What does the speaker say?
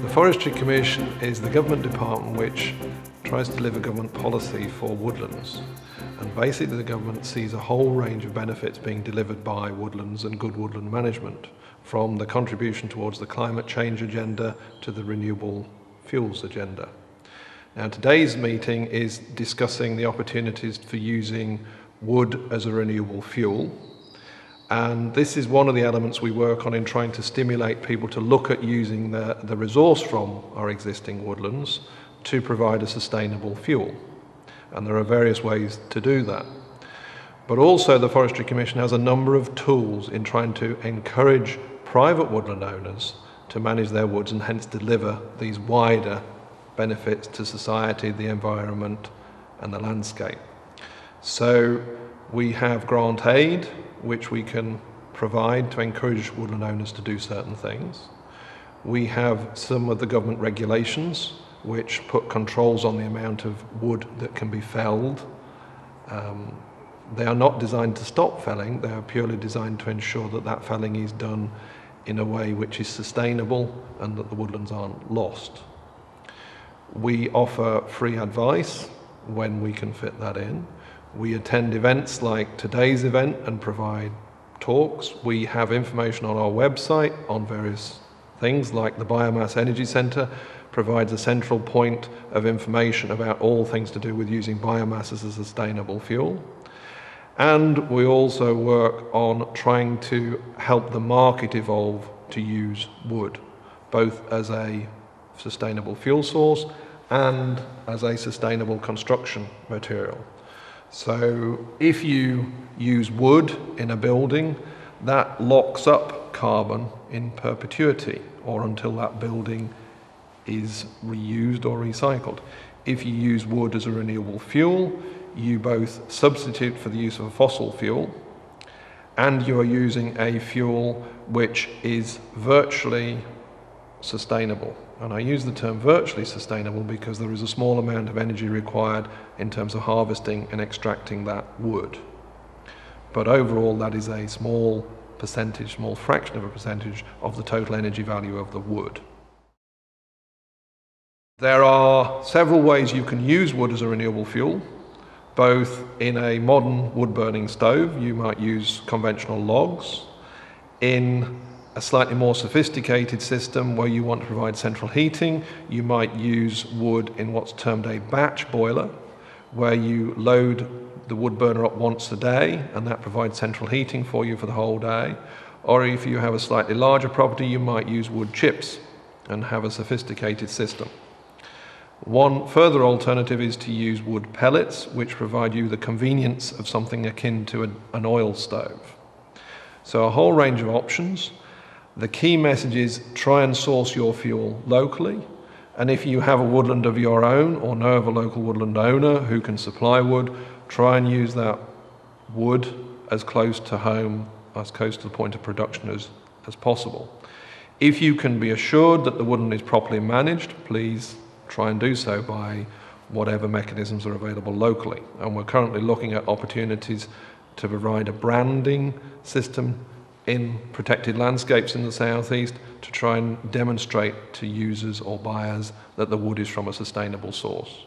The Forestry Commission is the government department which tries to deliver government policy for woodlands. And basically the government sees a whole range of benefits being delivered by woodlands and good woodland management, from the contribution towards the climate change agenda to the renewable fuels agenda. Now today's meeting is discussing the opportunities for using wood as a renewable fuel. And this is one of the elements we work on in trying to stimulate people to look at using the resource from our existing woodlands to provide a sustainable fuel. And there are various ways to do that. But also the Forestry Commission has a number of tools in trying to encourage private woodland owners to manage their woods and hence deliver these wider benefits to society, the environment and the landscape. So we have grant aid, which we can provide to encourage woodland owners to do certain things. We have some of the government regulations which put controls on the amount of wood that can be felled. They are not designed to stop felling, they are purely designed to ensure that that felling is done in a way which is sustainable and that the woodlands aren't lost. We offer free advice when we can fit that in. We attend events like today's event and provide talks. We have information on our website on various things, like the Biomass Energy Centre provides a central point of information about all things to do with using biomass as a sustainable fuel. And we also work on trying to help the market evolve to use wood, both as a sustainable fuel source and as a sustainable construction material. So if you use wood in a building, that locks up carbon in perpetuity or until that building is reused or recycled. If you use wood as a renewable fuel, you both substitute for the use of a fossil fuel and you are using a fuel which is virtually sustainable. And I use the term virtually sustainable because there is a small amount of energy required in terms of harvesting and extracting that wood. But overall, that is a small percentage, small fraction of a percentage of the total energy value of the wood. There are several ways you can use wood as a renewable fuel, both in a modern wood-burning stove. You might use conventional logs. In a slightly more sophisticated system where you want to provide central heating, you might use wood in what's termed a batch boiler, where you load the wood burner up once a day and that provides central heating for you for the whole day. Or if you have a slightly larger property, you might use wood chips and have a sophisticated system. One further alternative is to use wood pellets, which provide you the convenience of something akin to an oil stove. So a whole range of options. The key message is try and source your fuel locally, and if you have a woodland of your own or know of a local woodland owner who can supply wood, try and use that wood as close to home, as close to the point of production as possible. If you can be assured that the woodland is properly managed, please try and do so by whatever mechanisms are available locally. And we're currently looking at opportunities to provide a branding system in protected landscapes in the southeast to try and demonstrate to users or buyers that the wood is from a sustainable source.